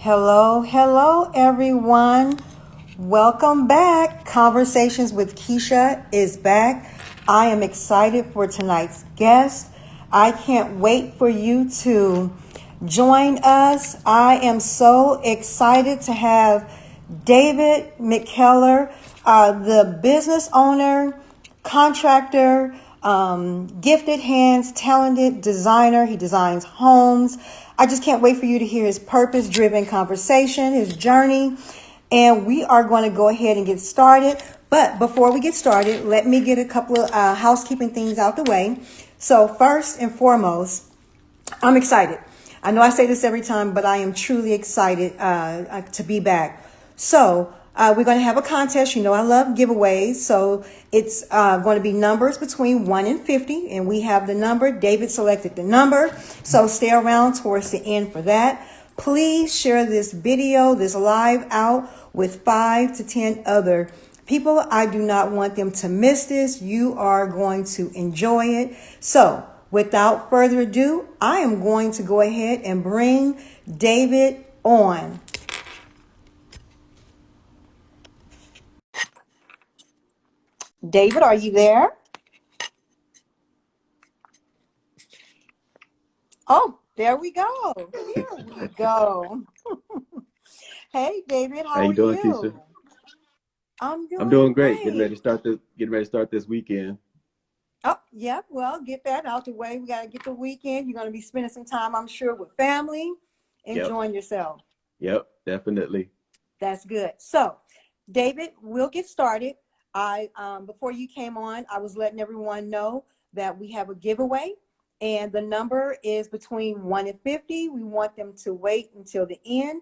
Hello, hello, everyone. Welcome back. Conversations with Kisha is back. I am excited for tonight's guest. I can't wait for you to join us. I am so excited to have David McKeller, the business owner, contractor, gifted hands, talented designer. He designs homes. I just can't wait for you to hear his purpose-driven conversation, his journey. And we are going to go ahead and get started. But before we get started, let me get a couple of housekeeping things out the way. So first and foremost, I'm excited. I know I say this every time, but I am truly excited to be back. So we're going to have a contest. You know, I love giveaways. So it's going to be numbers between 1 and 50. And we have the number. David selected the number. So stay around towards the end for that. Please share this video, this live out with 5 to 10 other people. I do not want them to miss this. You are going to enjoy it. So without further ado, I am going to go ahead and bring David on. David, are you there? Oh, there we go. Here we go. Hey, David, How how you are doing, you? Kisha? I'm I'm doing doing great. great. Getting ready to start this weekend. Oh, yeah. Well, get that out the way. We got to get the weekend. You're going to be spending some time, I'm sure, with family, Yep. enjoying yourself. Yep, definitely. That's good. So, David, we'll get started. Before you came on, I was letting everyone know that we have a giveaway, and the number is between 1 and 50. We want them to wait until the end.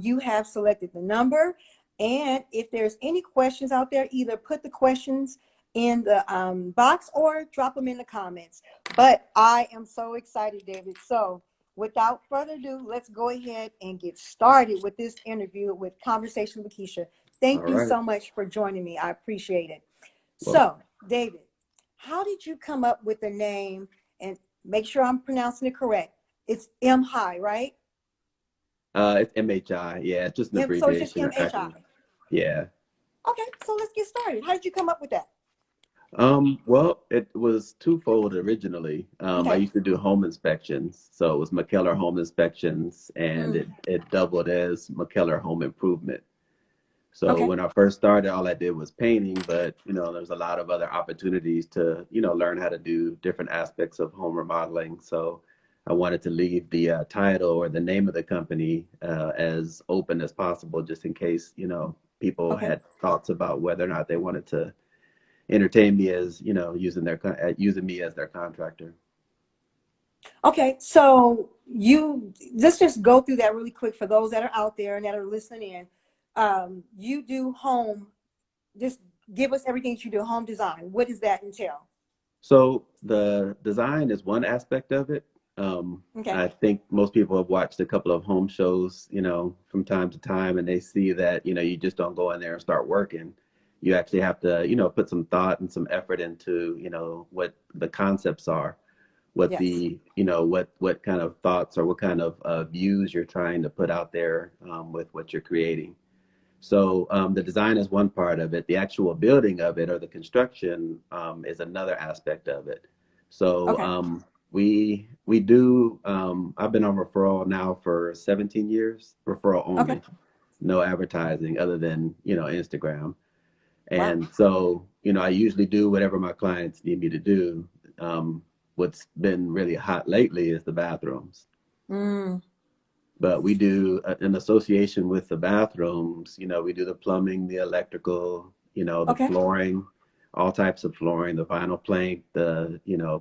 You have selected the number, and if there's any questions out there, either put the questions in the box or drop them in the comments. But I am so excited, David. So without further ado, let's go ahead and get started with this interview with Conversation with Kisha. All Thank you right. so much for joining me. I appreciate it. Well, So, David, how did you come up with the name? And make sure I'm pronouncing it correct. It's M High, right? it's MHI. Yeah, it's just an So it's just abbreviation. MHI. Yeah. Okay, so let's get started. How did you come up with that? Well, it was twofold originally. I Okay. used to do home inspections, so it was McKellar Home Inspections, and Mm, it doubled as McKellar Home Improvement. So okay. when I first started, all I did was painting, but there was a lot of other opportunities to, learn how to do different aspects of home remodeling. So I wanted to leave the title or the name of the company as open as possible, just in case, people Okay. had thoughts about whether or not they wanted to entertain me as, using me as their contractor. Okay. So let's just go through that really quick for those that are out there and that are listening in. You do home, just give us everything that you do, home design. What does that entail? So the design is one aspect of it. Okay. I think most people have watched a couple of home shows, from time to time, and they see that, you just don't go in there and start working. You actually have to, put some thought and some effort into, what the concepts are, what Yes. what kind of thoughts or what kind of views you're trying to put out there with what you're creating. So the design is one part of it. The actual building of it or the construction is another aspect of it. So Okay. we do. I've been on referral now for 17 years. Referral Okay. only, no advertising other than Instagram. Wow. And so I usually do whatever my clients need me to do. What's been really hot lately is the bathrooms. Mm, But we do in association with the bathrooms, we do the plumbing, the electrical, the okay. flooring, all types of flooring, the vinyl plank, the,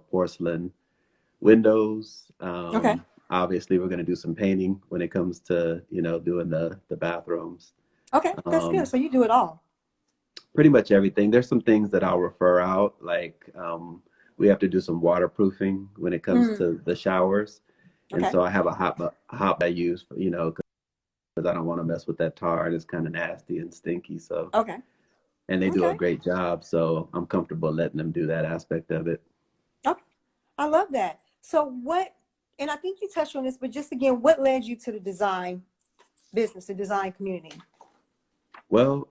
porcelain windows. Okay. Obviously, we're going to do some painting when it comes to, doing the bathrooms. Okay. That's good. Um, So you do it all. Pretty much everything. There's some things that I'll refer out, like we have to do some waterproofing when it comes Mm, to the showers. And okay. so I have a hot I use, because I don't want to mess with that tar and it's kind of nasty and stinky. So, Okay. and they do a Okay. great job. So I'm comfortable letting them do that aspect of it. Okay. I love that. So and I think you touched on this, but just again, what led you to the design? business, the design community? Well,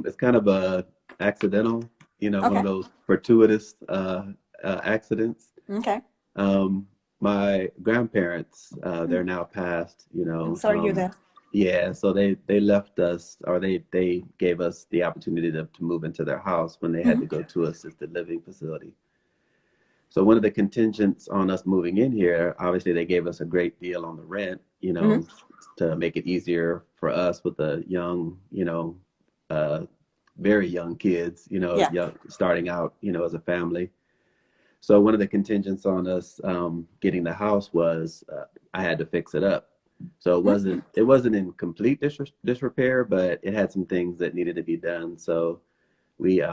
it's kind of a accidental, one of Okay. those fortuitous accidents. Okay. Um, my grandparents, they're now passed, I'm sorry to hear that. yeah, so they left us, or they gave us the opportunity to move into their house when they had to Hmm. go to assisted living facility. So one of the contingents on us moving in here, obviously they gave us a great deal on the rent, Hmm. to make it easier for us with the young, uh, very young kids, Yeah. young, starting out, as a family. So one of the contingents on us getting the house was I had to fix it up. So it wasn't in complete disrepair, but it had some things that needed to be done. So we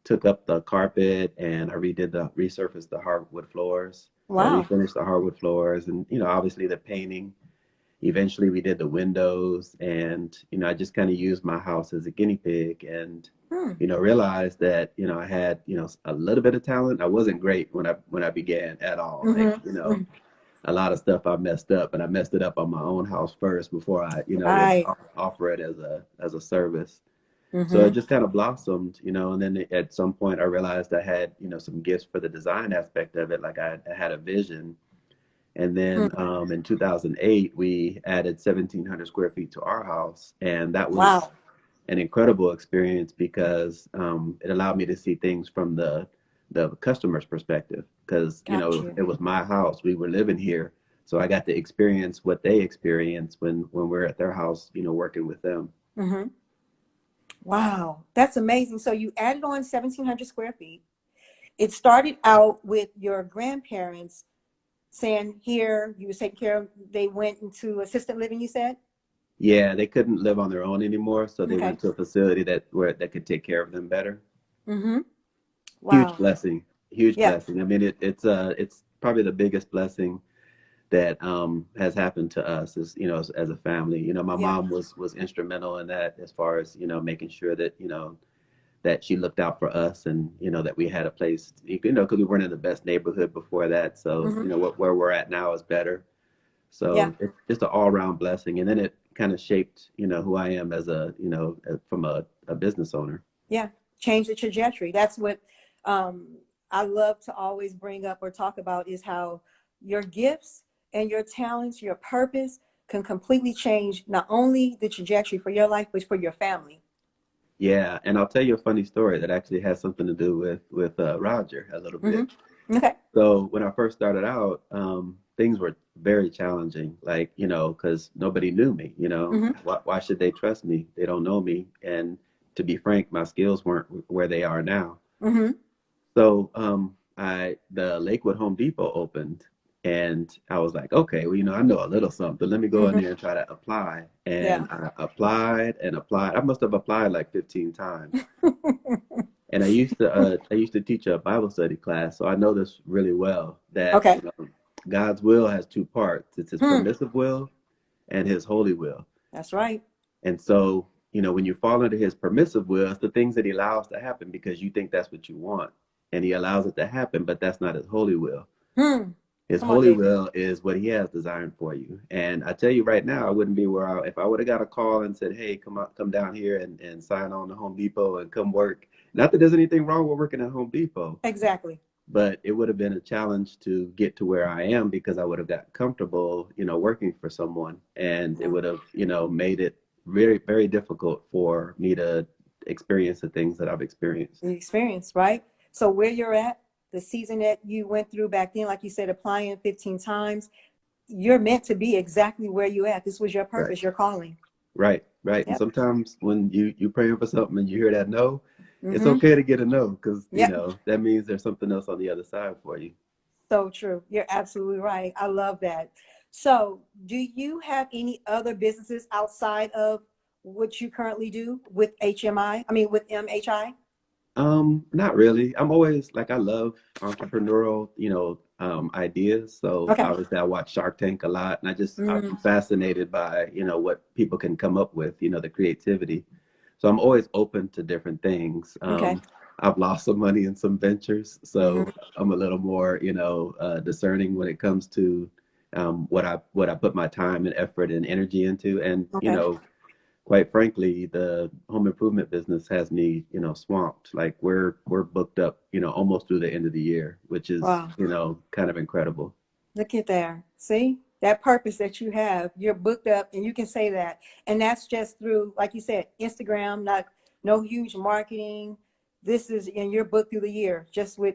took up the carpet and I resurfaced the hardwood floors, Wow. refinished the hardwood floors, and obviously the painting. Eventually, we did the windows, and I just kind of used my house as a guinea pig, and Hmm. realized that I had a little bit of talent. I wasn't great when I began at all. Like Hmm. Hmm. a lot of stuff I messed up, and I messed it up on my own house first before I would Right. offer it as a service. So it Hmm. just kind of blossomed, and then at some point I realized I had, some gifts for the design aspect of it. Like I had a vision. And then in 2008, we added 1,700 square feet to our house. And that was Wow. an incredible experience because it allowed me to see things from the customer's perspective. Because, Got you. it was my house. We were living here. So I got to experience what they experienced when we're at their house, working with them. Hmm. Wow. That's amazing. So you added on 1,700 square feet. It started out with your grandparents saying here you was taking care of, they went into assisted living, you said? Yeah, they couldn't live on their own anymore, so they Okay. went to a facility that could take care of them better. Mm-hmm. Huge Wow. blessing, huge Yeah. blessing. I mean, it's probably the biggest blessing that has happened to us as a family. My Yeah. mom was instrumental in that as far as making sure that that she looked out for us and that we had a place, because we weren't in the best neighborhood before that. So Mm-hmm. where we're at now is better. Yeah. So it's just an all around blessing. And then it kind of shaped, who I am as from a business owner. Yeah. Change the trajectory. That's what um, I love to always bring up or talk about is how your gifts and your talents, your purpose can completely change not only the trajectory for your life, but for your family. Yeah. And I'll tell you a funny story that actually has something to do with Roger a little bit. Mm-hmm. Okay. So when I first started out, things were very challenging, like, because nobody knew me, Mm-hmm. why should they trust me? They don't know me. And to be frank, my skills weren't where they are now. Mm-hmm. So the Lakewood Home Depot opened, and I was like, okay, well, I know a little something. Let me go in Mm-hmm. there and try to apply. Yeah. And I applied and applied. I must have applied like 15 times. And I used to teach a Bible study class, so I know this really well that Okay. God's will has two parts. It's His Hmm. permissive will and His holy will. That's right. And so, when you fall into His permissive will, it's the things that He allows to happen because you think that's what you want, and He allows it to happen, but that's not His holy will. Hmm. His Come on, holy David. will is what He has designed for you. And I tell you right now, I wouldn't be if I would have got a call and said, "Hey, come down here and sign on to Home Depot and come work." Not that there's anything wrong with working at Home Depot, Exactly. but it would have been a challenge to get to where I am because I would have got comfortable, working for someone, and it Yeah. would have, made it very, very difficult for me to experience the things that I've experienced. The experience, right? So where you're at, the season that you went through back then, like you said, applying 15 times, you're meant to be exactly where you at. This was your Right, purpose, your calling. right, right. And Yep. sometimes when you praying for something and you hear that no, it's Mm-hmm. okay to get a no because Yep. that means there's something else on the other side for you. So true. You're absolutely right. I love that. So do you have any other businesses outside of what you currently do with HMI? I mean, with MHI? Not really. I'm always like I love entrepreneurial, ideas. So Okay. obviously I watch Shark Tank a lot and I'm Mm, fascinated by, what people can come up with, the creativity. So I'm always open to different things. okay. I've lost some money in some ventures, Mm-hmm. so I'm a little more, discerning when it comes to, what I put my time and effort and energy into. And, Okay. quite frankly, the home improvement business has me, swamped. Like we're booked up, almost through the end of the year, which is, Wow. kind of incredible. Look at there. See that purpose that you have. You're booked up, and you can say that. And that's just through, like you said, Instagram. Not no huge marketing. This is, and you're booked through the year just with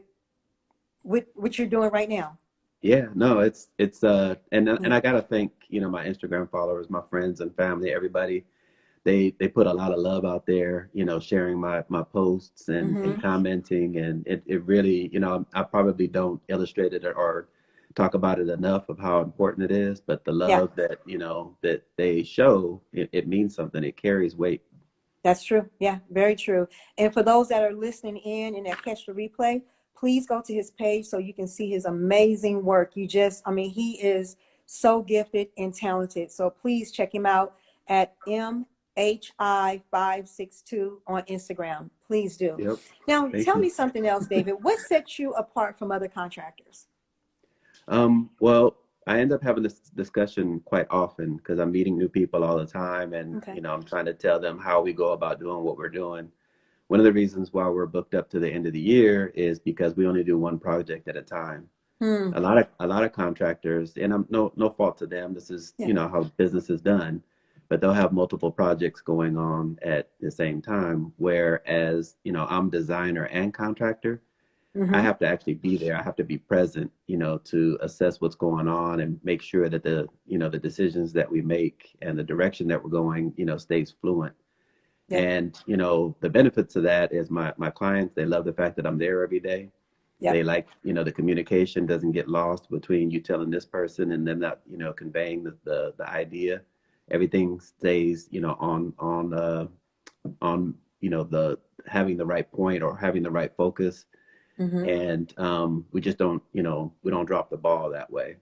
what you're doing right now. Yeah, no, it's and Mm-hmm. I gotta thank, my Instagram followers, my friends and family, everybody. They put a lot of love out there, sharing my posts and Mm-hmm. commenting, and it really, I probably don't illustrate it or talk about it enough of how important it is, but the Yeah. love that, that they show, it means something. It carries weight. That's true. Yeah, very true. And for those that are listening in and that catch the replay, please go to his page so you can see his amazing work. I mean, he is so gifted and talented. So please check him out at MHI562 on Instagram. Please do. Yep. Now, Thank tell you. me something else, David. What sets you apart from other contractors? Well, I end up having this discussion quite often because I'm meeting new people all the time, and Okay. I'm trying to tell them how we go about doing what we're doing. One of the reasons why we're booked up to the end of the year is because we only do one project at a time. Hmm. A lot of contractors, and I'm no fault to them. This is, Yeah. how business is done, but they'll have multiple projects going on at the same time. Whereas, I'm designer and contractor. I Mm-hmm. have to actually be there. I have to be present, to assess what's going on and make sure that the decisions that we make and the direction that we're going, stays fluent. Yep. And, the benefits of that is my clients, they love the fact that I'm there every day. They Yep. like, the communication doesn't get lost between you telling this person and them not, conveying the idea. Everything stays, on, the having the right point or having the right focus. Mm-hmm. And we just don't, we don't drop the ball that way.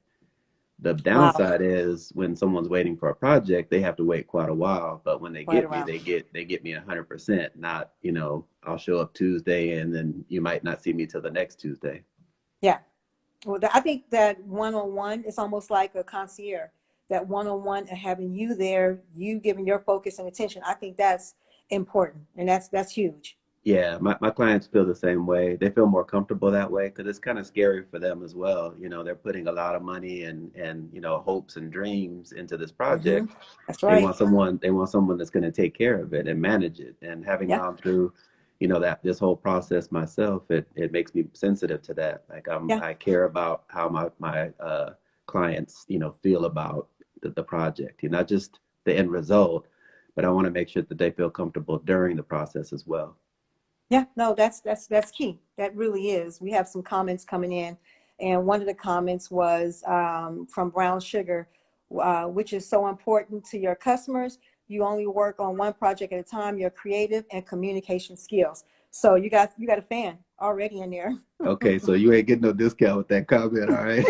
The Wow. downside is when someone's waiting for a project, they have to wait quite a while. But when they Quite get me, around. they get me 100%. Not, I'll show up Tuesday and then you might not see me till the next Tuesday. Yeah. Well, I think that one-on-one is almost like a concierge. That one-on-one and having you there, you giving your focus and attention. I think that's important, and that's huge. Yeah, my clients feel the same way. They feel more comfortable that way because it's kind of scary for them as well. They're putting a lot of money and hopes and dreams into this Hmm. project. That's They right. want someone that's going to take care of it and manage it. And having Yeah, gone through, that this whole process myself, it makes me sensitive to that. Like yeah, I care about how my clients, feel about the project, not just the end result, but I want to make sure that they feel comfortable during the process as well. yeah. No, that's key. That really is. We have some comments coming in, and one of the comments was from Brown Sugar, which is so important to your customers. You only work on one project at a time. Your creative and communication skills. So you got a fan already in there. Okay, so you ain't getting no discount with that comment, all right?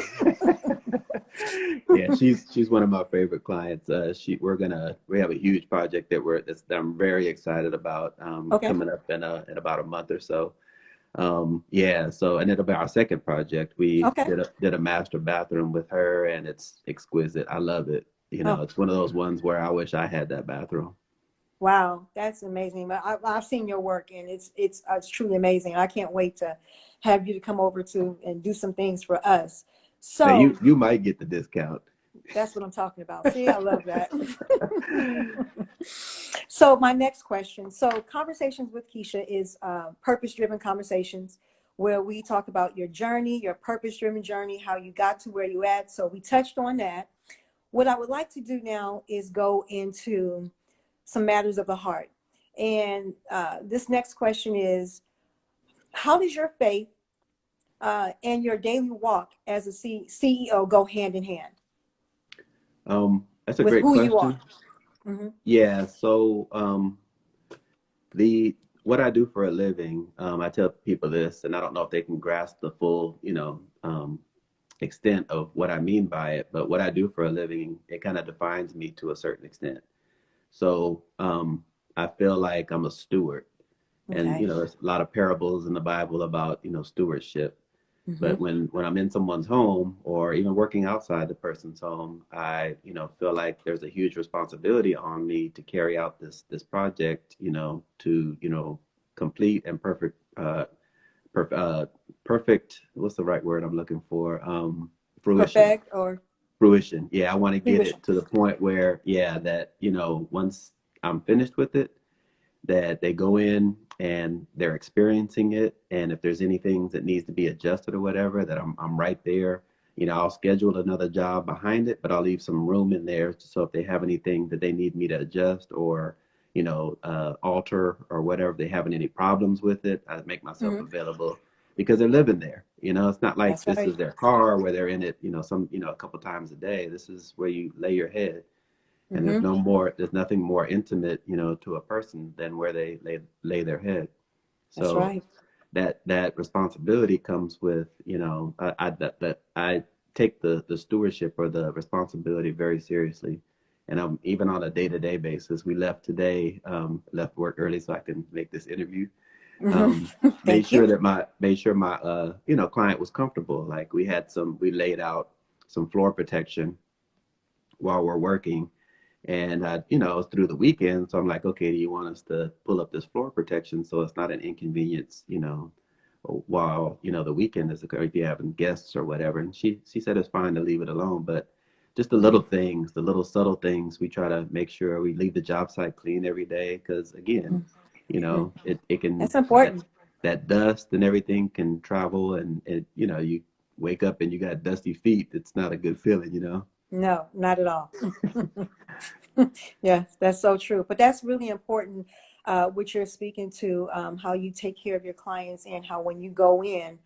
Yeah, she's one of my favorite clients. We have a huge project that I'm very excited about Okay. coming up in about a month or so. Yeah, so and it'll be our second project. We Okay. did a master bathroom with her, and it's exquisite. I love it. Oh, It's one of those ones where I wish I had that bathroom. wow, that's amazing. But I've seen your work, and it's truly amazing. I can't wait to have you to come over to and do some things for us. Now So you might get the discount. that's what I'm talking about. See, I love that. So my next question. So conversations with Kisha is purpose-driven conversations where we talk about your journey, your purpose-driven journey, how you got to where you at. So we touched on that. What I would like to do now is go into some matters of the heart. And this next question is, how does your faith and your daily walk as a CEO go hand in hand That's a with great who you are? question. Hmm. Yeah, so the what I do for a living, I tell people this, and I don't know if they can grasp the full, extent of what I mean by it, but what I do for a living, it kind of defines me to a certain extent. So I feel like I'm a steward, and Okay. there's a lot of parables in the Bible about stewardship. Mm-hmm. But when I'm in someone's home or even working outside the person's home, I, feel like there's a huge responsibility on me to carry out this project, to, complete and perfect, what's the right word I'm looking for? Fruition. Perfect or Fruition. Yeah, I want to get fruition. it to the point where, yeah, that, once I'm finished with it, that they go in and they're experiencing it. And if there's anything that needs to be adjusted or whatever, that I'm right there. I'll schedule another job behind it, but I'll leave some room in there. So if they have anything that they need me to adjust or, alter or whatever, if they having any problems with it, I make myself Mm-hmm. available because they're living there. It's not like That's this right. is their car where they're in it, a couple times a day. This is where you lay your head, and Mm-hmm. there's nothing more intimate, to a person than where they lay their head. That's So right. that responsibility comes with, that I take the stewardship or the responsibility very seriously. And I'm even on a day-to-day basis. We left today, left work early so I can make this interview. Um, Mm-hmm. Thank you. made sure my client was comfortable. Like we laid out some floor protection while we're working, and it's through the weekend, so I'm like, okay, do you want us to pull up this floor protection so it's not an inconvenience, while the weekend is occurring if you're having guests or whatever. And she said it's fine to leave it alone, but just the little things, the little subtle things, we try to make sure we leave the job site clean every day, because again, Mm-hmm. it can That's important. that dust and everything can travel, and you wake up and you got dusty feet. It's not a good feeling. No, not at all. Yeah, that's so true. But that's really important, what you're speaking to, how you take care of your clients and how when you go in,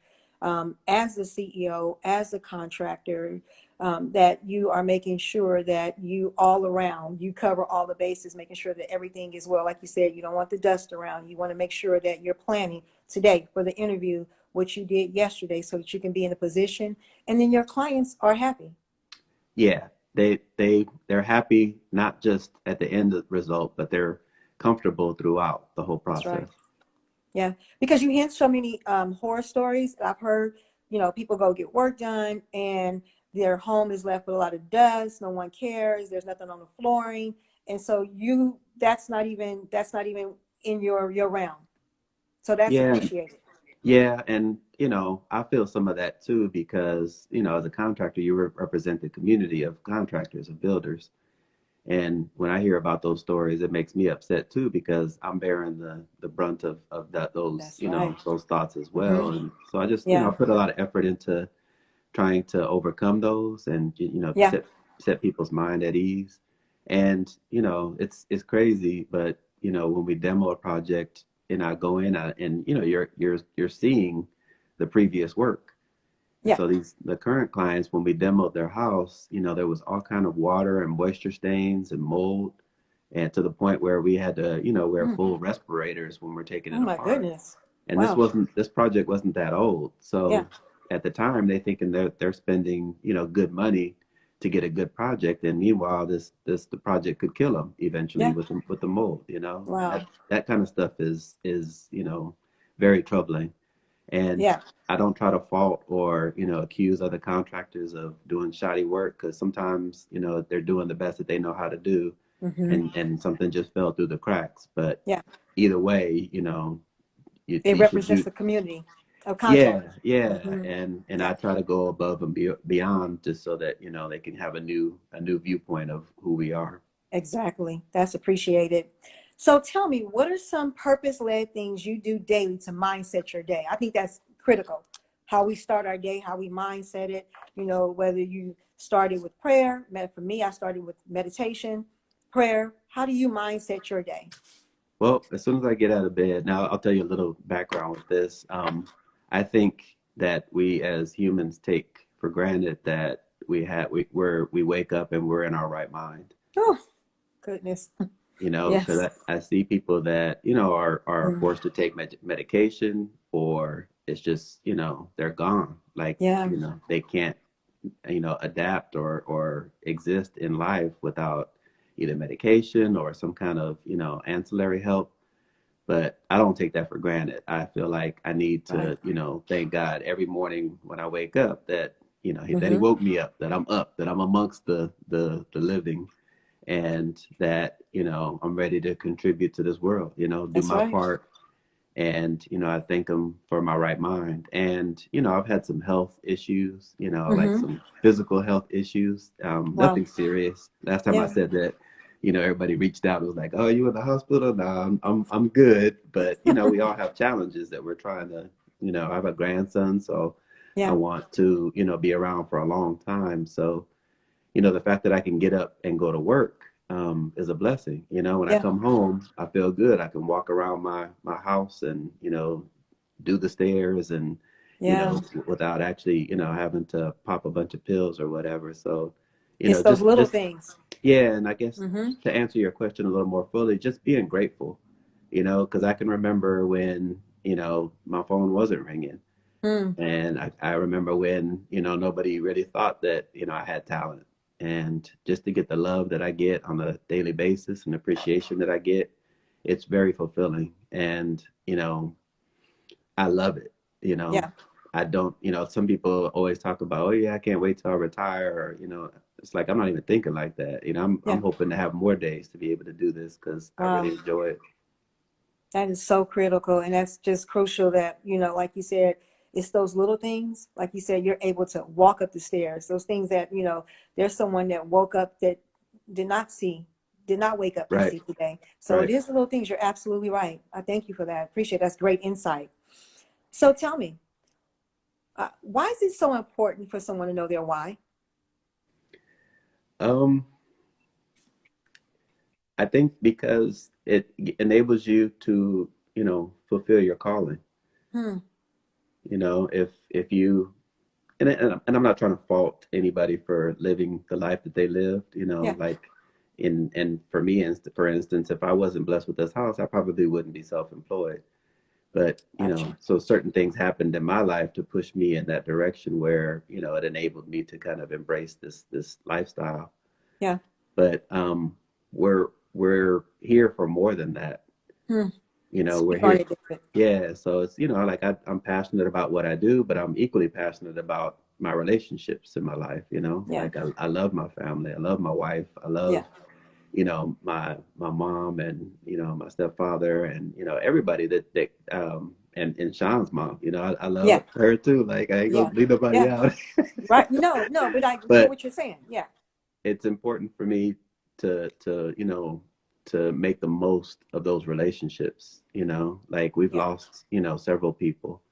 as the CEO, as a contractor, that you are making sure that you all around, you cover all the bases, making sure that everything is well. Like you said, you don't want the dust around. You want to make sure that you're planning today for the interview, what you did yesterday, so that you can be in a position and then your clients are happy. Yeah, they're happy not just at the end of the result, but they're comfortable throughout the whole That's process. right. Yeah, because you hear so many horror stories. I've heard, people go get work done and their home is left with a lot of dust. No one cares. There's nothing on the flooring, and so that's not even in your realm. So that's Yeah, appreciated. yeah, and I feel some of that too because as a contractor, you represent the community of contractors, of builders. And when I hear about those stories, it makes me upset too because I'm bearing the brunt of those That's right. those thoughts as Hmm. well. And so I just I Yeah. put a lot of effort into trying to overcome those and Yeah. set people's mind at ease. And it's crazy, but when we demo a project and I go in and you're seeing the previous work. And Yeah. so the current clients, when we demoed their house, there was all kind of water and moisture stains and mold, and to the point where we had to, wear Mm. full respirators when we're taking Oh it my apart. goodness. And Wow. this project wasn't that old. Yeah. So at the time, they thinking they're spending, good money to get a good project, and meanwhile, the project could kill them eventually Yeah. with the mold. Wow. That kind of stuff is very troubling. And Yeah. I don't try to fault or, accuse other contractors of doing shoddy work, because sometimes, they're doing the best that they know how to do, Hmm. and something just fell through the cracks. But Yeah. either way, It you should represents do. the community of Yeah, contractors. yeah. Hmm. And I Yeah. try to go above and beyond just so that, they can have a new viewpoint of who we are. Exactly. That's appreciated. So tell me, what are some purpose-led things you do daily to mindset your day? I think that's critical. How we start our day, how we mindset it, whether you started with prayer. For me, I started with meditation, prayer. How do you mindset your day? Well, as soon as I get out of bed, now I'll tell you a little background with this. I think that we as humans take for granted that we wake up and we're in our right mind. Oh, goodness. Because Yes. I see people that are Mm. forced to take medication, or it's just they're gone. Like Yeah. they can't adapt or exist in life without either medication or some kind of ancillary help. but I don't take that for granted. I feel like I need Right. to, thank God every morning when I wake up that, that he Mm-hmm. woke me up, that I'm amongst the living, and that, I'm ready to contribute to this world, do That's my right. part. And, I thank him for my right mind. And, I've had some health issues, like Mm-hmm. some physical health issues, Wow. nothing serious. Last time I Yeah. said that, everybody reached out and was like, "Oh, you in the hospital?" No, I'm good. But, we all have challenges that we're trying to, I have a grandson, so I Yeah. want to, be around for a long time. So, the fact that I can get up and go to work is a blessing. When I Yeah. come home, I feel good. I can walk around my house and do the stairs and Yeah. without actually having to pop a bunch of pills or whatever. So It's those little just things. yeah, and I guess Mm-hmm. to answer your question a little more fully, just being grateful. Because I can remember when my phone wasn't ringing. Mm. And I remember when, nobody really thought that, I had talent. And just to get the love that I get on a daily basis and appreciation that I get, it's very fulfilling. And, I love it. You know, Yeah. I don't, some people always talk about, oh yeah, I can't wait till I retire. Or, it's like, I'm not even thinking like that. I'm Yeah. hoping to have more days to be able to do this because I Wow. really enjoy it. That is so critical. And that's just crucial that, like you said, it's those little things. Like you said, you're able to walk up the stairs. Those things that, there's someone that woke up that did not see, did not wake up and Right. see today. So it Right. is the little things. You're absolutely right. I thank you for that. I appreciate it. That's great insight. So tell me, why is it so important for someone to know their why? Um, I think because it enables you to, fulfill your calling. Hmm. If you and I'm not trying to fault anybody for living the life that they lived, Yeah. like and for me, for instance, if I wasn't blessed with this house, I probably wouldn't be self-employed. But, Gotcha. so certain things happened in my life to push me in that direction where, it enabled me to kind of embrace this lifestyle. Yeah. But we're here for more than that. Hmm. We're Speak on here. it, David. Yeah, so it's like I'm passionate about what I do, but I'm equally passionate about my relationships in my life. Yeah. Like I love my family, I love my wife, I Yeah. love my mom and my stepfather and everybody that and Sean's mom. I love Yeah. her too. Like I ain't gonna Yeah. leave nobody Yeah. out. Right. No, no, but I get But what you're saying. Yeah. it's important for me to make the most of those relationships. Like we've Yeah. lost several people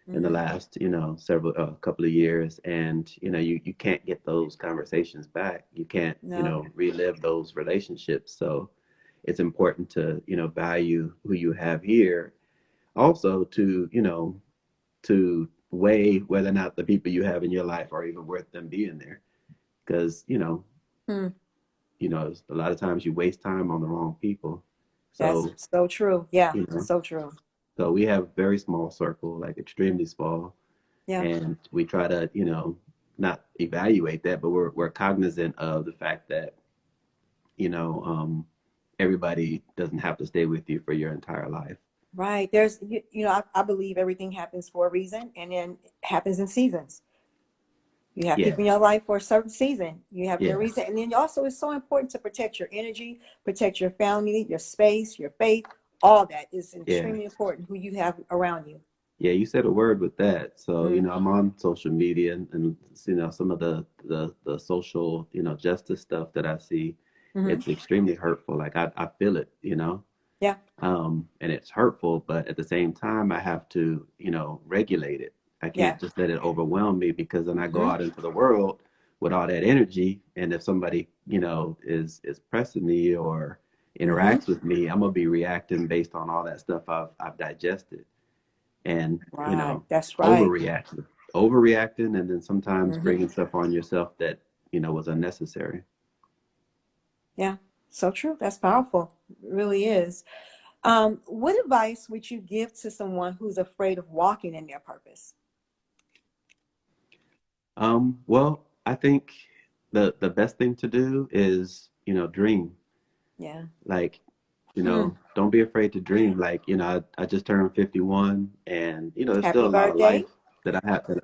in the Mm-hmm. last several couple of years, and you can't get those conversations back. You can't No. relive those relationships. So it's important to value who you have here, also to to weigh whether or not the people you have in your life are even worth them being there, because Hmm. a lot of times you waste time on the wrong people. That's So, so true. Yeah. you know, So true. so we have very small circle, like extremely small, Yeah. and we try to, not evaluate that, but we're cognizant of the fact that, you know, um, everybody doesn't have to stay with you for your entire life. Right. There's, I believe everything happens for a reason and then it happens in seasons. You have Yeah, people in your life for a certain season. You have your yeah, reason. And then also it's so important to protect your energy, protect your family, your space, your faith. All that is yeah. extremely important who you have around you. Yeah, you said a word with that. So, Mm-hmm. I'm on social media and some of the social, justice stuff that I see, Mm-hmm. it's extremely hurtful. Like I feel it. Yeah. And it's hurtful, but at the same time, I have to, regulate it. I Yeah. can't just let it overwhelm me because then I go Mm-hmm. out into the world with all that energy, and if somebody, is pressing me or Mm-hmm. interacts with me, I'm gonna be reacting based on all that stuff I've digested and Right. That's right. overreacting, overreacting, and then sometimes Mm-hmm. bringing stuff on yourself that was unnecessary. Yeah. So true. That's powerful. It really is. What advice would you give to someone who's afraid of walking in their purpose? Well, I think the best thing to do is dream. Yeah. Like Mm. don't be afraid to dream. Like, I just turned 51, and there's still Happy a lot of life birthday. that I have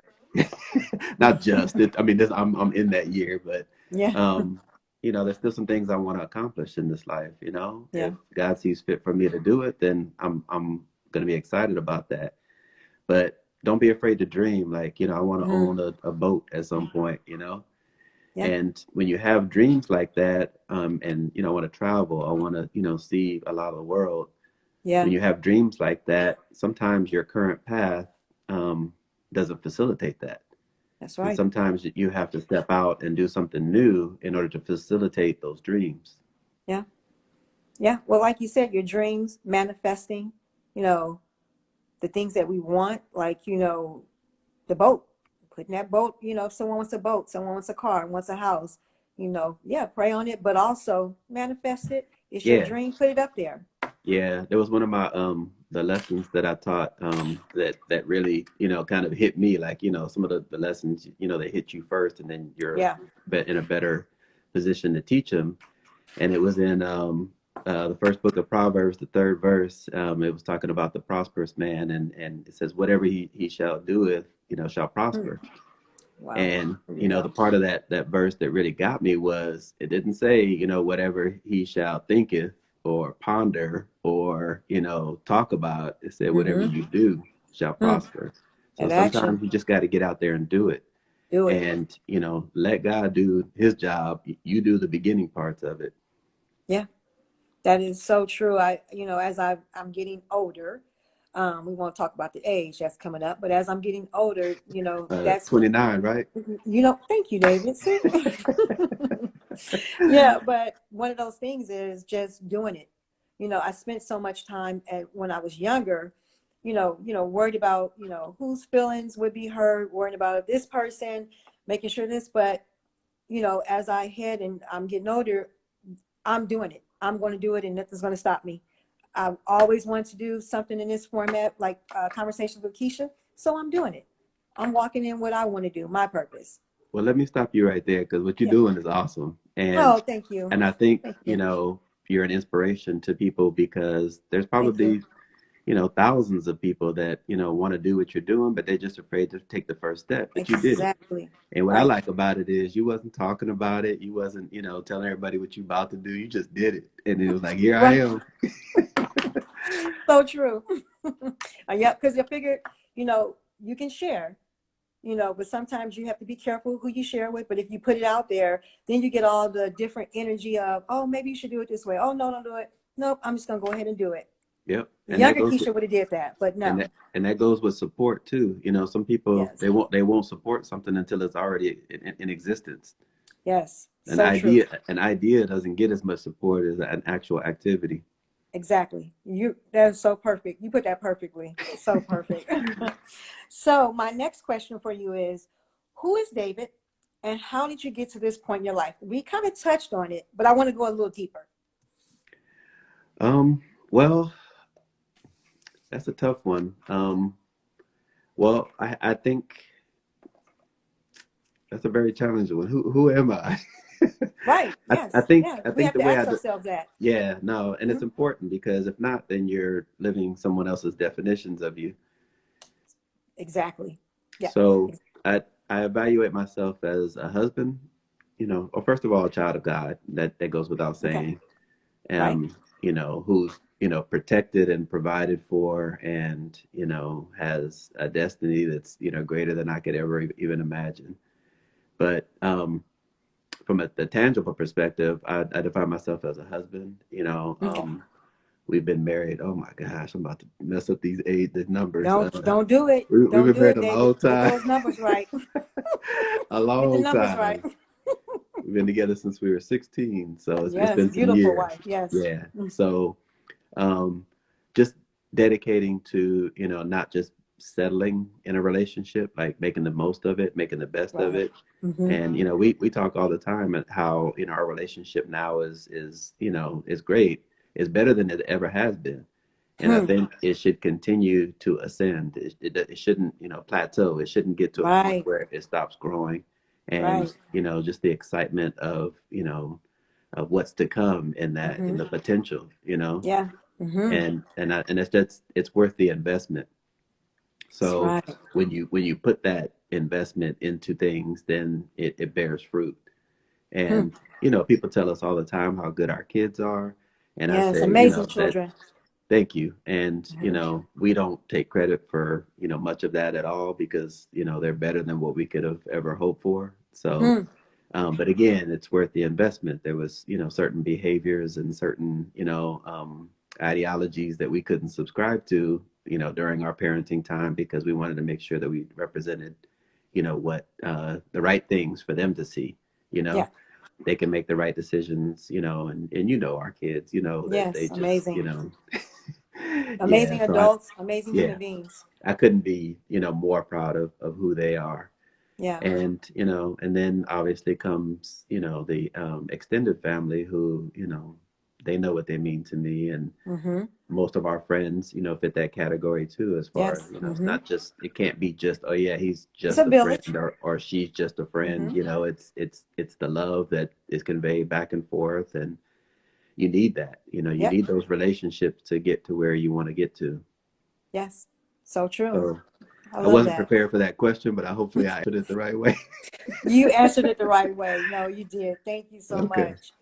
not just it, I mean, I'm in that year, but Yeah. um, there's still some things I want to accomplish in this life. Yeah. If God sees fit for me to do it, then I'm gonna be excited about that. But don't be afraid to dream. Like, I want to Mm. own a boat at some point, Yeah. and when you have dreams like that, and I want to travel, I want to, see a lot of the world. When Yeah. you have dreams like that, sometimes your current path um, doesn't facilitate that. That's And right. sometimes you have to step out and do something new in order to facilitate those dreams. Yeah. Yeah. Well, like you said, your dreams manifesting, you know, the things that we want, like, the boat, putting that boat, if someone wants a boat, someone wants a car, wants a house, yeah, pray on it, but also manifest it. It's your Yeah, dream, put it up there. yeah. There was one of my the lessons that I taught that really, kind of hit me. Like, some of the lessons, they hit you first, and then you're Yeah. in a better position to teach them. And it was in the first book of Proverbs, the third verse. It was talking about the prosperous man, and it says, "Whatever he shall doeth, shall Hmm. prosper." Wow. And There you the go. part of that verse that really got me was it didn't say, whatever he shall thinketh or ponder or talk about. It said whatever Mm-hmm. you do shall Hmm. prosper. So That action. sometimes you just got to get out there and do it, Do it. and let God do His job. You do the beginning parts of it. Yeah. That is so true. As I'm getting older, we won't talk about the age that's coming up, but as I'm getting older, that's, 29, right? thank you, David. See? Yeah, but one of those things is just doing it. I spent so much time when I was younger, worried about, whose feelings would be hurt, worried about this person, making sure this, but as I head and I'm getting older, I'm doing it. I'm going to do it, and nothing's going to stop me. I've always wanted to do something in this format, like conversations with Keisha. So I'm doing it. I'm walking in what I want to do, my purpose. Well, let me stop you right there because what you're Yeah. doing is awesome, and Oh, thank you. I think Thank you. you're an inspiration to people because there's Thank you. probably thousands of people that want to do what you're doing, but they're just afraid to take the first step. But you did it, Exactly. and what I Right. like about it is you wasn't talking about it, you wasn't telling everybody what you about to do. You just did it, and it was like, here I Right. am. So true. Yeah, because I figured, you can share, but sometimes you have to be careful who you share with. But if you put it out there, then you get all the different energy of, oh, maybe you should do it this way. Oh, no, don't do it. Nope, I'm just going to go ahead and do it. Yep, The younger Keisha would have did that, but and no. that goes with support too. Some people Yes. they won't support something until it's already in existence. Yes. An So true. idea doesn't get as much support as an actual activity. Exactly. That's so perfect. You put that perfectly. So perfect. So my next question for you is, who is David and how did you get to this point in your life? We kind of touched on it, but I want to go a little deeper. Well, that's a tough one. Well, I think that's a very challenging one. Who am I? Right. I Yes. think Yeah. I We think have the to way ask ourselves that. yeah, no, and it's Mhm. important because if not, then you're living someone else's definitions of you. Exactly. Yeah. So I evaluate myself as a husband, or first of all, a child of God. That goes without Okay. saying. Right. Who's protected and provided for, and has a destiny that's greater than I could ever even imagine. But from the tangible perspective, I define myself as a husband. Okay. We've been married. Oh my gosh, I'm about to mess up the numbers. Don't do it. We've Don't been do married it, a David. long Get time, those numbers right. a Get the long numbers right. time. We've been together since we were 16, so it's Yes. been some Beautiful years. wife. Yes. Yeah. So um, just dedicating to not just settling in a relationship, like making the most of it, making the best of Right. it. Mm-hmm. And we talk all the time at how our relationship now is great. It's better than it ever has been, and I Hmm. think it should continue to ascend. It shouldn't plateau. It shouldn't get to a point Right. where it stops growing. And Right. just the excitement of of what's to come in that, in Mm-hmm. the potential, you know, Yeah. Mm-hmm. and it's just, it's worth the investment. That's So right. when you put that investment into things, then it bears fruit. Hmm. And you know, people tell us all the time how good our kids are, and I Yes, say, you know, amazing that children. thank you. And you Mm-hmm. know, we don't take credit for, you know, much of that at all, because you know, they're better than what we could have ever hoped for. So Hmm. but again, it's worth the investment. There was, you know, certain behaviors and certain, you know, ideologies that we couldn't subscribe to, you know, during our parenting time, because we wanted to make sure that we represented, you know, what the right things for them to see. You Yeah. know, they can make the right decisions. You know, and you know, our kids, you know, that they Yes, just, you amazing. know, yeah. Amazing So I, adults, amazing yeah, human beings. I couldn't be, you know, more proud of who they are. Yeah. And you know, and then obviously comes, you know, the extended family, who, you know, they know what they mean to me. And Mm-hmm. most of our friends, you know, fit that category too, as far as, Yes. you know, it's Mm-hmm. not just, it can't be just, oh yeah, he's It's a just a friend, village. or she's just a friend. Mm-hmm. You know, it's the love that is conveyed back and forth. And you need that, you know, you Yep. need those relationships to get to where you want to get to. Yes. So true. So I I love wasn't that. prepared for that question, but I hopefully I answered it the right way. You answered it the right way. No, you did. Thank you so Okay. much.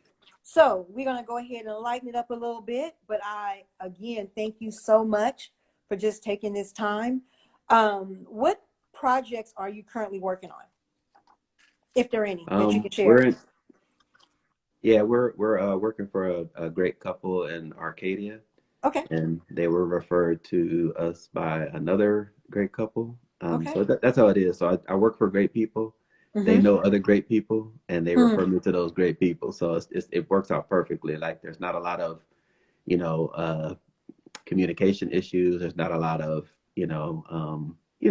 So we're going to go ahead and lighten it up a little bit. But I, again, thank you so much for just taking this time. What projects are you currently working on, if there are any that you can We're share? in, yeah, we're working for a great couple in Arcadia, Okay. and they were referred to us by another great couple. Okay. So that's how it is. So I work for great people. They Mm-hmm. know other great people, and they Hmm. refer me to those great people. So it works out perfectly. Like there's not a lot of, you know, communication issues. There's not a lot of, you know,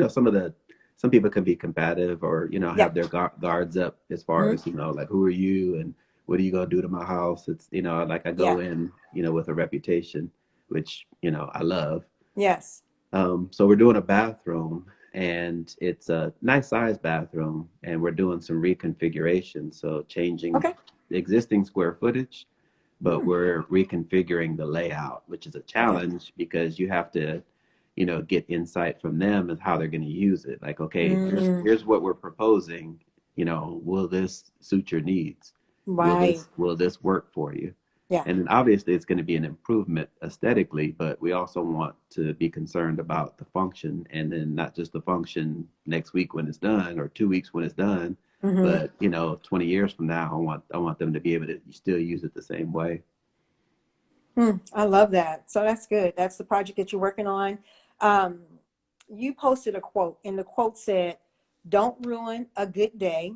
some people can be combative, or you know, Yeah. have their guards up, as far Hmm. as, you know, like, who are you and what are you gonna do to my house? It's, you know, like I Yeah. go in, you know, with a reputation, which, you know, I love. Yes. So we're doing a bathroom, and it's a nice size bathroom, and we're doing some reconfiguration, so changing Okay. the existing square footage, but Hmm. we're reconfiguring the layout, which is a Okay. challenge, because you have to, you know, get insight from them as how they're going to use it. Like, okay, Mm. here's what we're proposing. You know, will this suit your needs? Right. Will this work for you? Yeah. And then obviously it's going to be an improvement aesthetically, but we also want to be concerned about the function, and then not just the function next week when it's done, or 2 weeks when it's done, Mm-hmm. but you know, 20 years from now, I want them to be able to still use it the same way. Hmm. I love that. So that's good. That's the project that you're working on. Um, you posted a quote, and the quote said, "Don't ruin a good day.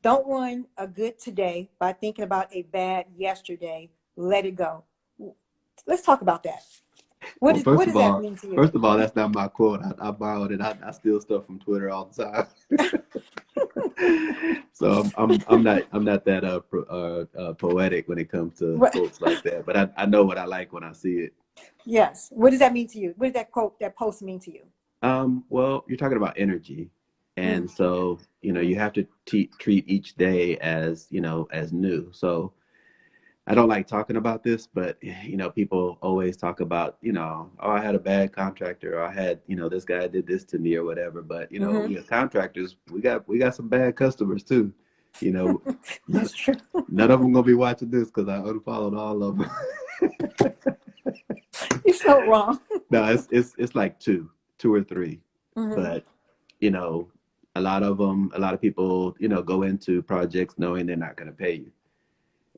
Don't ruin a good today by thinking about a bad yesterday. Let it go." Let's talk about that. Well, What does that mean to you? first of all, that's not my quote. I borrowed it. I steal stuff from Twitter all the time. So I'm not that poetic when it comes to What? quotes like that. But I know what I like when I see it. Yes. What does that mean to you? What did that quote, that post mean to you? Well, you're talking about energy, Mm. and so you know, you have to treat each day as, you know, as new. So I don't like talking about this, but you know, people always talk about, you know, oh, I had a bad contractor, or I had, you know, this guy did this to me, or whatever. But you know, Mm-hmm. we as contractors, we got some bad customers too. You know, That's true. none of them gonna be watching this because I unfollowed all of them. You're so wrong. No, it's like two or three, Mm-hmm. but you know, a lot of people, you know, go into projects knowing they're not gonna pay you,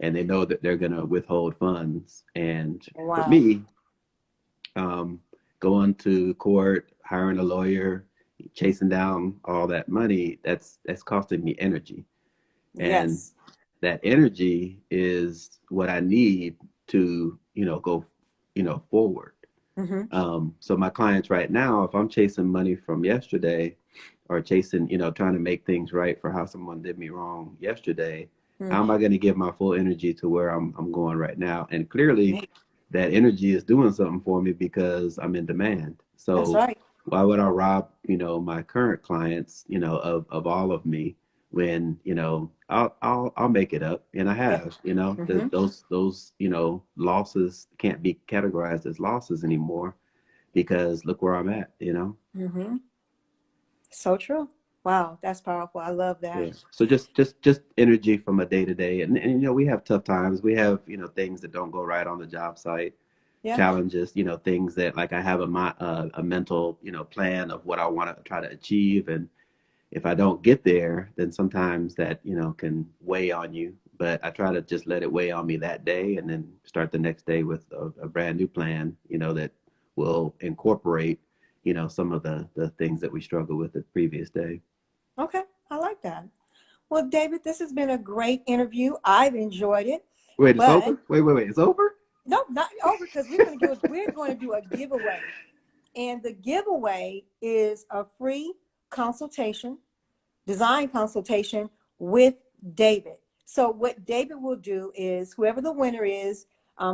and they know that they're gonna withhold funds. And for Wow. me, um, going to court, hiring a lawyer, chasing down all that money, that's costing me energy. And Yes. that energy is what I need to, you know, go, you know, forward. Mm-hmm. So my clients right now, if I'm chasing money from yesterday, or chasing, you know, trying to make things right for how someone did me wrong yesterday, how Mm. am I going to give my full energy to where I'm going right now? And clearly, Hey, that energy is doing something for me because I'm in demand. that's So right. why would I rob, you know, my current clients, you know, of all of me, when, you know, I'll make it up, and I Yeah. have. You know, Mm-hmm. those losses can't be categorized as losses anymore because look where I'm at. You know. Mm-hmm. So true. Wow, that's powerful. I love that. Yeah. So just energy from a day to day, and we have tough times. We have things that don't go right on the job site, Yeah. challenges. Things that like I have a mental plan of what I want to try to achieve, and if I don't get there, then sometimes that can weigh on you. But I try to just let it weigh on me that day, and then start the next day with a brand new plan. That will incorporate some of the things that we struggled with the previous day. Okay. I like that. Well, David, this has been a great interview. I've enjoyed it, Wait, it's but over? Wait, it's over? no, not over because we're going to do a giveaway. And the giveaway is a free consultation, design consultation with David. So what David will do is whoever the winner is,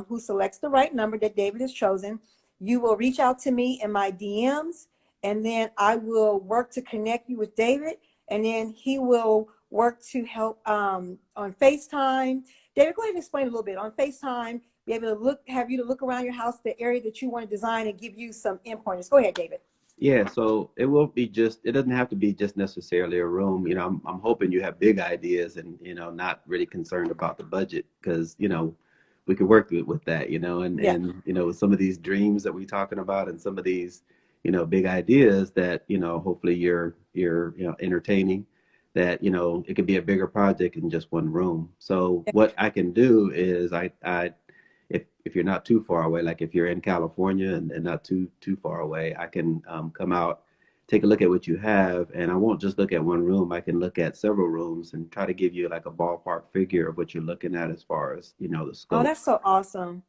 who selects the right number that David has chosen, you will reach out to me in my DMs, and then I will work to connect you with David, and then he will work to help on FaceTime. David, go ahead and explain a little bit on FaceTime. Be able to have you to look around your house, the area that you want to design, and give you some pointers. Go ahead, David. Yeah, so it won't be it doesn't have to be just necessarily a room. I'm hoping you have big ideas and, not really concerned about the budget because, we could work with that, Yeah. with some of these dreams that we're talking about and some of these, big ideas that, hopefully you're entertaining that, it could be a bigger project in just one room. So what I can do is if you're not too far away, like if you're in California and not too far away, I can come out, take a look at what you have, and I won't just look at one room. I can look at several rooms and try to give you like a ballpark figure of what you're looking at as far as the Oh, scope. that's so awesome.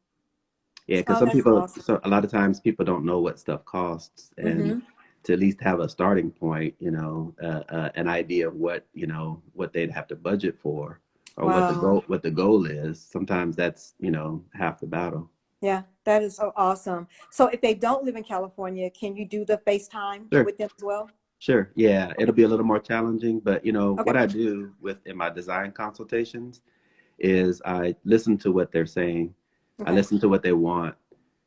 Yeah, because Oh, that's awesome. a lot of times people don't know what stuff costs, and Mm-hmm. to at least have a starting point, an idea of what they'd have to budget for, or Wow. what the goal is. Sometimes that's half the battle. Yeah, that is so awesome. So if they don't live in California, can you do the FaceTime Sure. with them as well? Sure. Yeah, Okay. it'll be a little more challenging, but Okay. what I do with in my design consultations is I listen to what they're saying. I Okay. listen to what they want.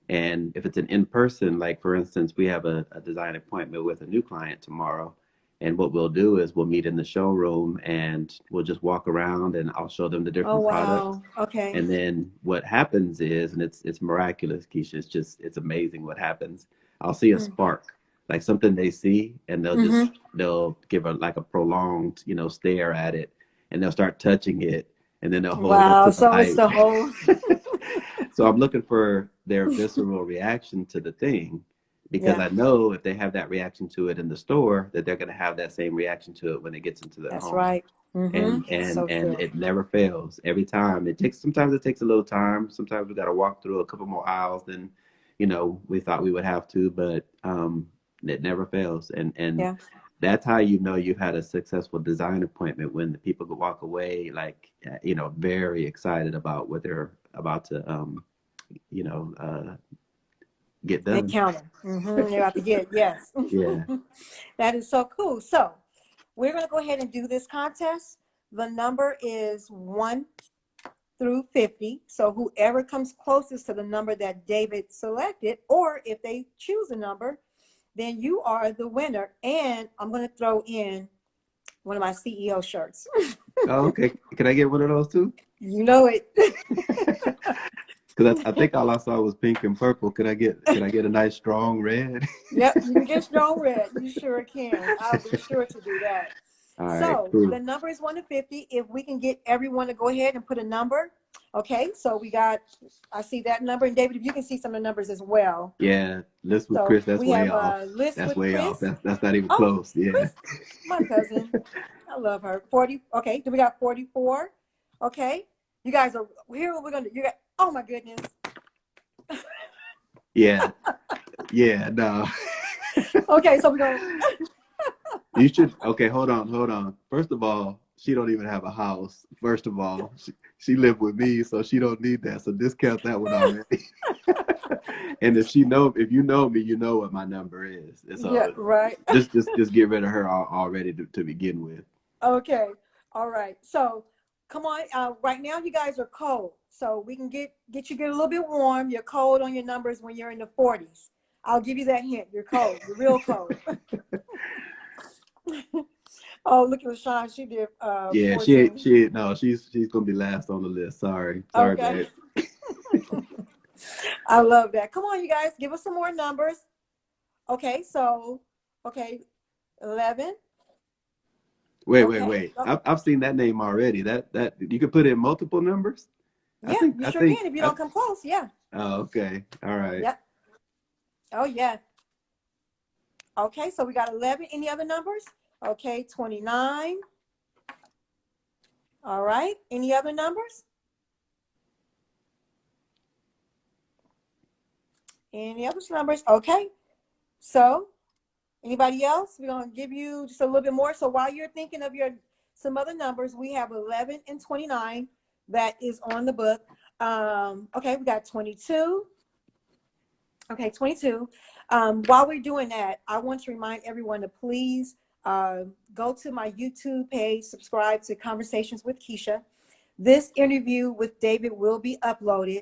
And if it's an in-person, like for instance, we have a design appointment with a new client tomorrow. And what we'll do is we'll meet in the showroom and we'll just walk around and I'll show them the Oh, different products. wow. Okay. And then what happens is, and it's miraculous, Keisha, it's amazing what happens. I'll see a spark, like something they see, and Mm-hmm. they'll give like a prolonged, stare at it, and they'll start touching it, and then they'll hold it up Wow. to the So it's light. the whole. So I'm looking for their visceral reaction to the thing because Yeah, I know if they have that reaction to it in the store, that they're going to have that same reaction to it when it gets into their that's home. right. Mm-hmm. So And true. it never fails. Every time sometimes it takes a little time. Sometimes we got to walk through a couple more aisles than we thought we would have to, but it never fails. And Yeah. that's how you've had a successful design appointment when the people could walk away like very excited about what they're about to you know uh, get done. Encounter. Mm-hmm. You're about to get, yes. Yeah. That is so cool. So we're going to go ahead and do this contest. The number is 1 through 50. So whoever comes closest to the number that David selected, or if they choose a number, then you are the winner. And I'm going to throw in one of my CEO shirts. Oh, okay. Can I get one of those too? You know it. Because I think all I saw was pink and purple. Can I get a nice strong red? Yep, you can get strong red. You sure can. I'll be sure to do that. All right, So cool. the number is 1 to 50. If we can get everyone to go ahead and put a number. Okay, so I see that number. And David, if you can see some of the numbers as well. Yeah, list with So Chris, that's we way have off. a list That's with way off. Chris. That's not even Oh, close. Yeah. Chris, my cousin. I love her. 40. Okay, then we got 44. Okay. You guys are here. What we're gonna do. You got, oh my goodness. Yeah. Yeah. No. Okay, so we're gonna You should. Okay, hold on. First of all, she don't even have a house. First of all, she lived with me, so she don't need that. So discount that one already. And if you know me, you know what my number is. And yeah, so right. just get rid of her already to begin with. Okay. All right. So come on. Right now, you guys are cold, so we can get a little bit warm. You're cold on your numbers when you're in the 40s. I'll give you that hint. You're cold. You're real cold. Oh, look at LaShawn. She did Yeah, 14. no, she's gonna be last on the list. Sorry, Okay. babe. I love that. Come on, you guys. Give us some more numbers. Okay. So, okay, 11. Okay. Wait. Oh, I've seen that name already. That you could put in multiple numbers. yeah, you I sure think. can if you don't come close. Yeah. Oh, okay. All right. Yep. Oh, yeah. Okay, so we got 11. Any other numbers? Okay, 29. All right. Any other numbers? Any other numbers? Okay. So, anybody else? We're going to give you just a little bit more. So, while you're thinking of some other numbers, we have 11 and 29 that is on the book. Okay, we got 22. Okay, 22. While we're doing that, I want to remind everyone to please go to my YouTube page, subscribe to Conversations with Kisha. This interview with David will be uploaded.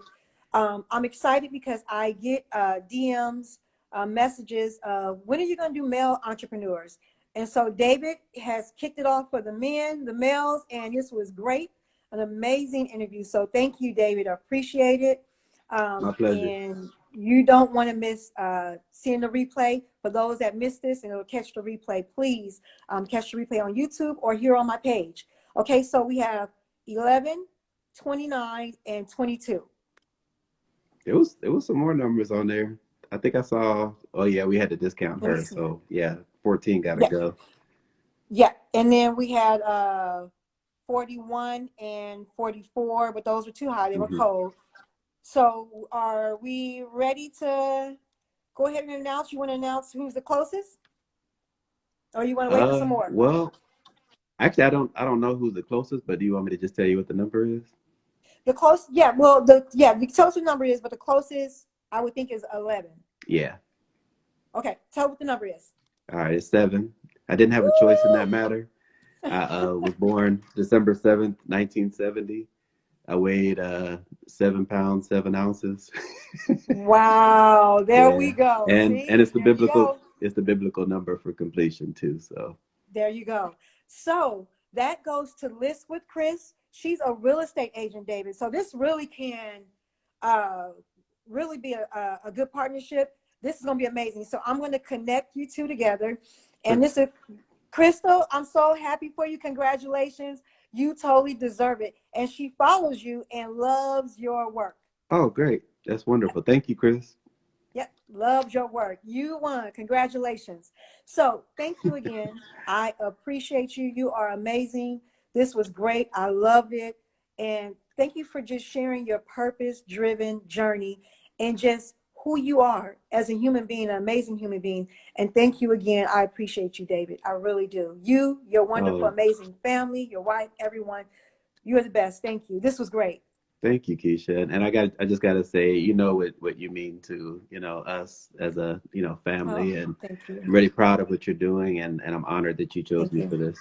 I'm excited because I get DMs, messages. When are you going to do male entrepreneurs? And so David has kicked it off for the men, the males, and this was great, an amazing interview. So thank you, David. I appreciate it. My pleasure. And you don't want to miss seeing the replay. For those that missed this and will catch the replay, please catch the replay on YouTube or here on my page. Okay, so we have 11, 29, and 22. It was some more numbers on there. I think I saw. Oh yeah, we had to discount Let me her. see. So yeah, 14 got to Yeah, go. yeah. And then we had 41 and 44, but those were too high. They were Hmm. cold. So are we ready to go ahead and announce? You want to announce who's the closest? Or you want to wait for some more? Well, actually, I don't know who's the closest, but do you want me to just tell you what the number is? The close, yeah, the closest number is, but the closest I would think is 11. Yeah. Okay, tell what the number is. All right, it's 7. I didn't have a choice in that Woo! matter. I was born December 7th, 1970. I weighed 7 pounds 7 ounces. Wow, there Yeah, we go. and See, there you go. it's the biblical number for completion too. So There you go. So that goes to List with Chris. She's a real estate agent, David. So this really can uh, really be a good partnership. This is going to be amazing. So I'm going to connect you two together. And this is Crystal. I'm so happy for you. Congratulations. You totally deserve it. And she follows you and loves your work. oh great, that's wonderful. Thank you, Chris. Yep, loves your work. You won. Congratulations. So thank you again. I appreciate you. You are amazing. This was great. I loved it. And thank you for just sharing your purpose-driven journey and just who you are as a human being, an amazing human being. And thank you again. I appreciate you, David. I really do. You, your wonderful, Oh, amazing family, your wife, everyone. You're the best. Thank you. This was great. thank you, Keisha. And I just gotta say, you know what you mean to us as a Oh, family, and thank you. I'm really proud of what you're doing, and I'm honored that you chose Thank me you. for this.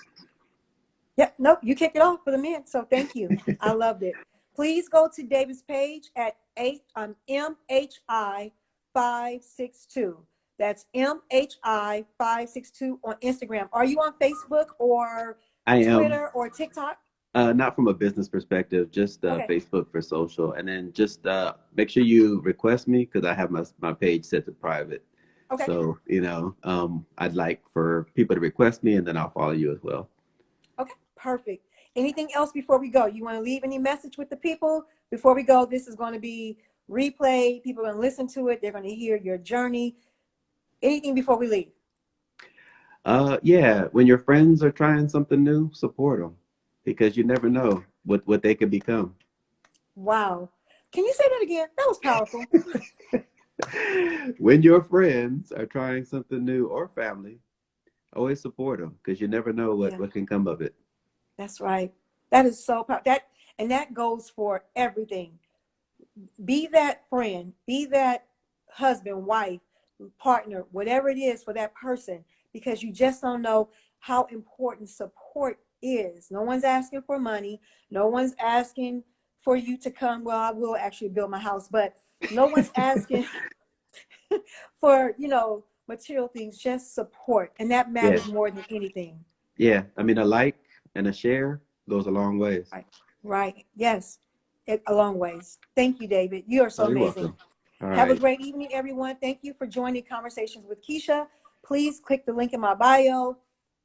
Yep, nope, you kicked it off for the men. So thank you. I loved it. Please go to David's page at MHI 562. That's MHI 562 on Instagram. Are you on Facebook or I am. Twitter or TikTok? Not from a business perspective, just Okay. Facebook for social, and then just make sure you request me because I have my page set to private. Okay. So I'd like for people to request me, and then I'll follow you as well. Okay. Perfect. Anything else before we go? You want to leave any message with the people before we go? This is going to be replayed. People are going to listen to it. They're going to hear your journey. Anything before we leave? Yeah, when your friends are trying something new, support them because you never know what they could become. Wow. Can you say that again? That was powerful. When your friends are trying something new or family, always support them because you never know Yeah, what can come of it. that's right. That is so powerful. That goes for everything. Be that friend, be that husband, wife, partner, whatever it is for that person, because you just don't know how important support is. No one's asking for money. No one's asking for you to come. Well, I will actually build my house, but no one's asking for, material things, just support. And that Yeah. matters more than anything. Yeah. I mean, a like and a share goes a long ways. Right. Right. Yes. A long ways. Thank you, David. You are so Oh, you're amazing. welcome. All Have a right. great evening, everyone. Thank you for joining Conversations with Kisha. Please click the link in my bio.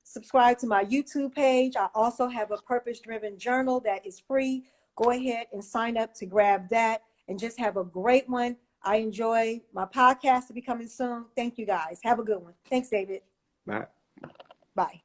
Subscribe to my YouTube page. I also have a purpose-driven journal that is free. Go ahead and sign up to grab that and just have a great one. I enjoy my podcast to be coming soon. Thank you, guys. Have a good one. Thanks, David. Bye. Bye.